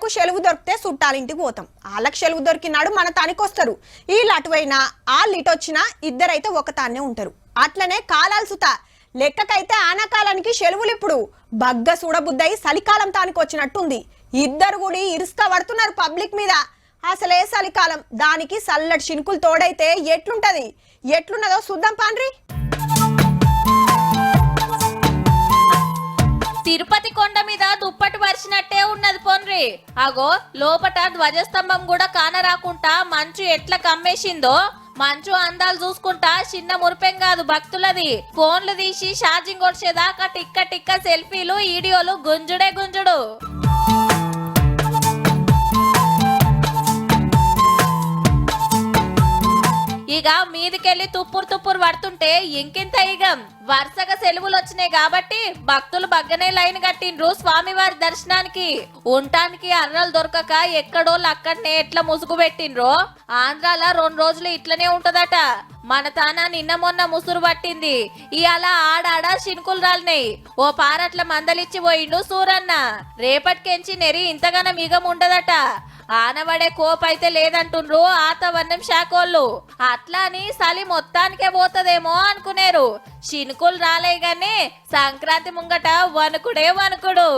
మనకు సెలవు దొరికితే చుట్టాలింటికి పోతాం. వాళ్ళకి సెలవు దొరికినాడు మన తానికి వస్తారు. వీళ్ళు అటువైనా వాళ్ళు ఇటు వచ్చినా ఇద్దరైతే ఒక తానే ఉంటారు. అట్లనే కాలాలు సుత లెక్కకైతే ఆనాకాలానికి సెలవులు ఇప్పుడు బగ్గ చూడబుద్దయి చలికాలం తానికి వచ్చినట్టుంది. ఇద్దరు కూడా ఇరుస్తా పడుతున్నారు పబ్లిక్ మీద. అసలే చలికాలం దానికి చల్లటి చినుకులు తోడైతే ఎట్లున్నదో చూద్దాం పాండ్రి. తిరుపతి కొండ మీద దుప్పటి పరిచినట్టే ఉన్నది పోన్రి. అగో లోపట ధ్వజస్తంభం కూడా కానరాకుంటా మంచు ఎట్లా కమ్మేసిందో. మంచు అందాలు చూసుకుంటా చిన్న మురిపెం కాదు భక్తులది. ఫోన్లు తీసి ఛార్జింగ్ కొట్టేదాకా టిక్క సెల్ఫీలు వీడియోలు గుంజుడే గుంజుడు. ఇక మీదికెళ్ళి తుప్పురు పడుతుంటే ఇంకింత ఇగం. వరుసగా సెలవులు వచ్చినాయి కాబట్టి భక్తులు బగ్గనే లైన్ కట్టిండ్రు స్వామివారి దర్శనానికి. ఉండటానికి అర్రలు దొరకక ఎక్కడోళ్ళు అక్కడనే ఎట్లా ముసుగు పెట్టిండ్రో. ఆంధ్రాల 2 రోజులు ఇట్లనే ఉంటదట. మన తాన నిన్న మొన్న ముసురు పట్టింది. ఇవాళ ఆడాడ చినుకులు రాలినాయి. ఓ పారట్ల మందలిచ్చి పోయిండు సూరన్న. రేపటికెంచి నెరి ఇంతగానో మిగం ఉండదట. ఆనబడే కోపైతే లేదంటుండ్రు వాతావరణం శాఖోళ్ళు. అట్లా అని చలి మొత్తానికే పోతదేమో అనుకునేరు. చినుకులు రాలే గాని సంక్రాంతి ముంగట వణుకుడే వణుకుడు.